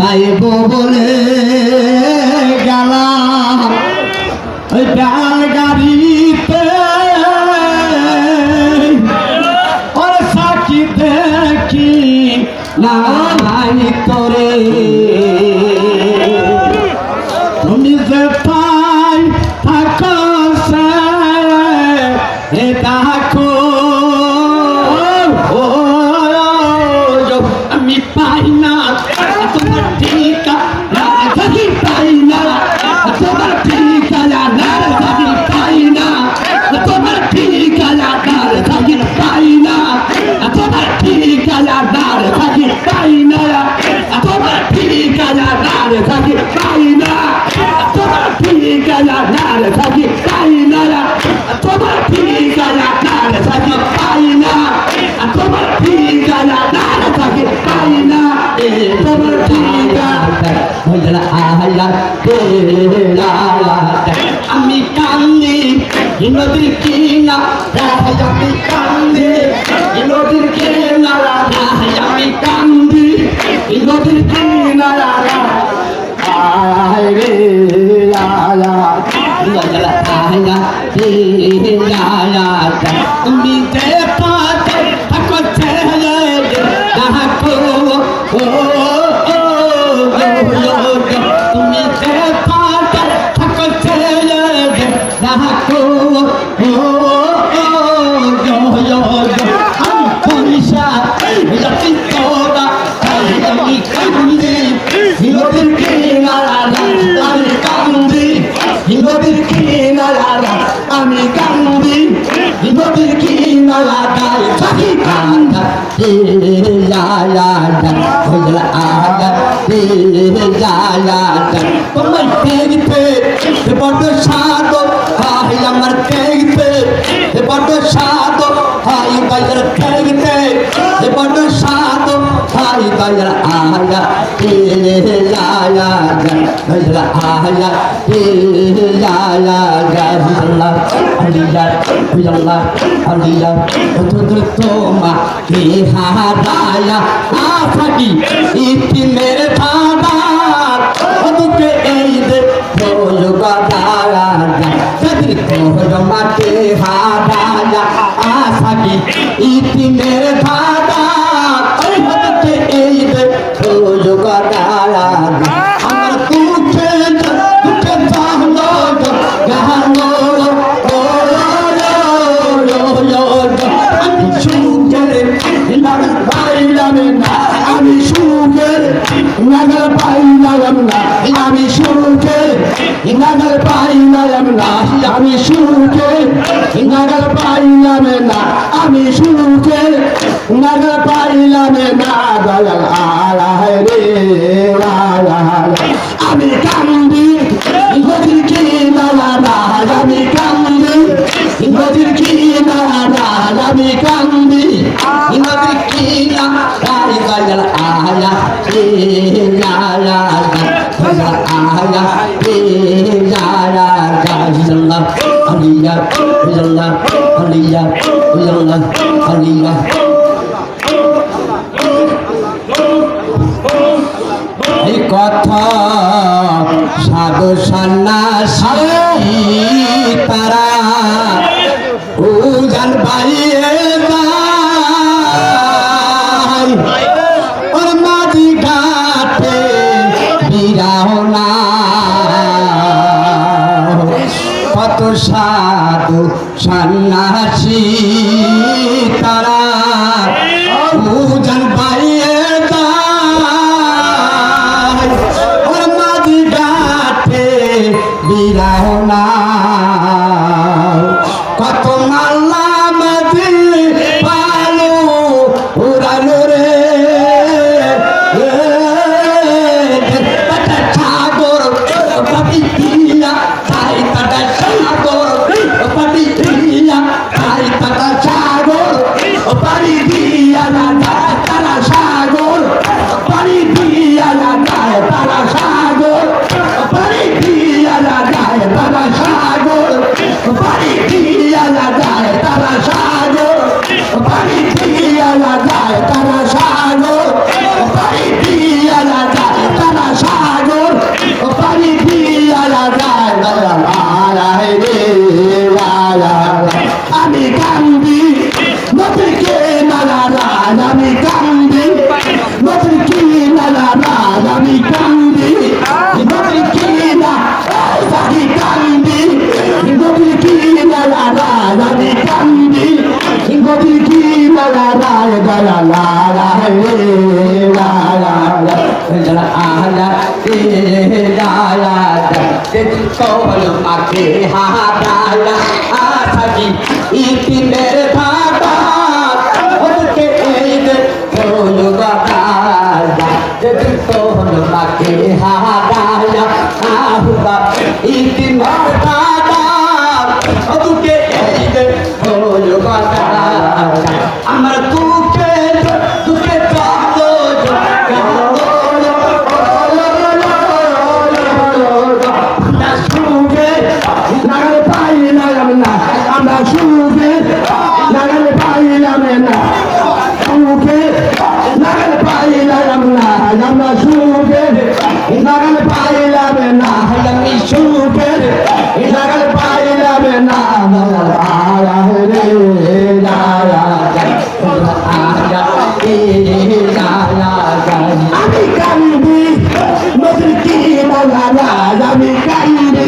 পাইব বলে গেলাম ওই ডাল গাড়িতে ওর সাকি দেখি নাই তোরে তুমি যে তাই থাকো সে দেখো আমি পাই না তোমার ঠিকানা থাকি পাই না তোমার ঠিকানা থাকি পাই না তোমার ঠিকানা থাকি পাই না তোমার ঠিকানা থাকি পাই না তোমার ঠিকানা থাকি পাই না তোমার ঠিকানা থাকি পাই না তোমার ঠিকানা থাকি পাই না তোমার ঠিকানা থাকি পাই না তোমার ঠিকানা আমি কান্দি নদীর কিনারা আমি কান্দি নদীর কিনারা আমি কান্দি নদীর কিনারা রে তুমি যে পাতে থাকো ছেলে দেখো তুমি যে পাতে থাকো ছেলে দেখো আমি পয়সা যাচ্ছি তোরা আমি কান্দি নদীর কিনারা আমি কান্দি নদীর কিনারা আমি কান্দি নদীর কিনারা থাকি কান্দা তোমার দেখতে বড় সাদ ভাই আমার দেখতে বড় সাদ ভাই বাইর দেখতে বড় সাদ ভাই বাইর আয়া আয়া আয়া তোমা কে হারায়া আসাকি ইতি মেরে থানা ওদিকে এই দে গায়া যদি তোমা কে হারায়া আসাকি ইতি মেরে থানা ওদিকে এই দে গায়া আমার তুঝে তুঝে জানো জানো আমি সুখের নাগল পাইলাম না আমি সুখের নাগল পাইলাম না আমি সুখের নাগল পাইলাম না আমি সুখের নাগল পাইলাম না আমি সুখের নাগল পাইলাম না দয়াল আলায় রে আমি কান্দি নদীর কিনারা আমি কান্দি নদীর কিনারা আমি কান্দি নদীর কিনারা দয়াল আয়া আয়া আয়া আলিয়া আলিয়া আলিয়া আলিয়া এই কথা সাধু সন্ন্যাসী তারা উজান বাইয়ে যায় ওর মাঝি ঘাটে বিরাও না কত সাধু সন্ন্যাসী তারা উজান বাইয়ে যায় ওর মাঝি ঘাটে বিরাও না কত মাল্লা মাঝি পালো উড়ালো রে সাগর পাবি দিয়া তাই তাটা সাগর পাবি দিয়া রায় দয়া লালা রে লালা জলা আলা রে লালা তেরি কোল মাকে হারায়া আসাজি ইতি মেরে ভাটা ওকে এই দে কোল বাবা তেরি কোল মাকে হারায়া আহুবা ইতি মেরে ভাটা ওকে এই দে কোল বাবা আমার দুঃখে দুঃখে কাঁদো আমরা সুখে লাগালে পাইলাম না আমরা সুখে লাগালে পাইলাম না সুখে লাগালে পাইলাম না আমরা সুখে লাগালে পাইলাম না আমি সুখে লাগালে পাইলাম না রে আমি কান্দি মজুর কি মালা আমি কান্দি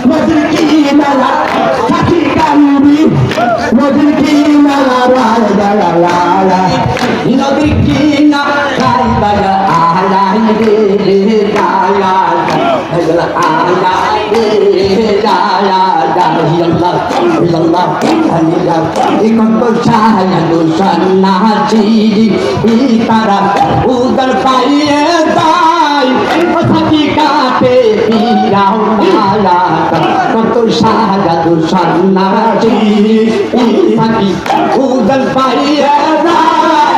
মজুর কি মালা সাথী কান্দি মজুর কি মালা লালা নদীর কি না খাই বালা আলা রে লালা আলা রে লালা ইল্লাল্লাহ ইল্লাল্লাহ আল্লাহ ইকন্ত শাহাদু সন্নাজি ইতারা উদর পাইয়ে দাই সাথী কাটে পিরাও মালা কত শাহাদু সন্নাজি সাথী উদর পাইয়ে দাই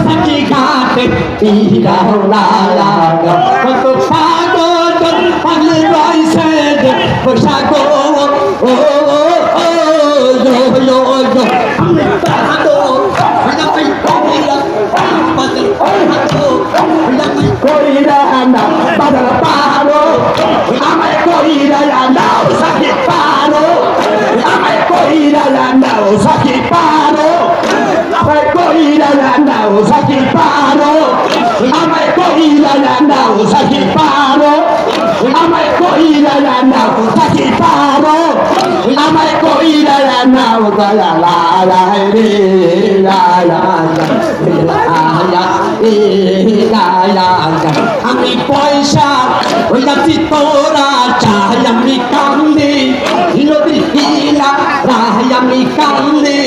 সাথী কাটে পিরাও মালা কত পাগল পাগল রইছে পোশাকো ও আমি পাহাড়ো আমি কইরা বাদল পাহাড়ো আমি কইরা না বাদল পাহাড়ো আমি কইরা না সাকি পাহাড়ো আমি কইরা না সাকি পাহাড়ো আমি কইরা না সাকি পাহাড়ো আমি কইরা না সাকি পাহাড়ো আমি কইরা না সাকি পাহাড়ো আমায় কইরা নাও দয়া লালা রে লালা লালা রে লালা আমি পয়সা ওই যাচ্ছি তোরা চাই আমি কান্দি নদীর কিনা রায় আমি কান্দি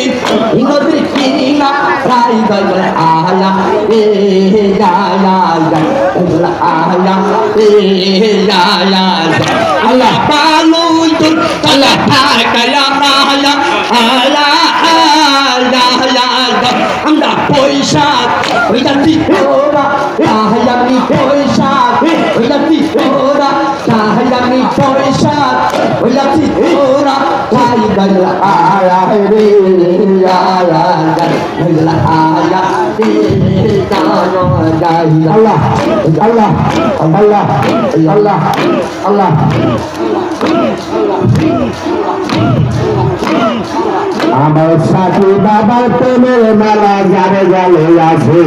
নদীর কিনা রায় দয়া আলা রে লালা আলা রে লালা আল্লাহ পালু আল্লাহ কায়া রায়া আলা আলা আলা আমরা পয়সা ওই যাচ্ছি তোরা রায় আমি পয়সা ওই যাচ্ছি তোরা রায় আমি পয়সা ওই যাচ্ছি তোরা রায় গলা আয়া রে আয়া গলা আয়া রে আল্লাহ আল্লাহ আল্লাহ আল্লাহ আল্লাহ আমার সাথী বাবার প্রেমের মেলা যারে গেলে আছে।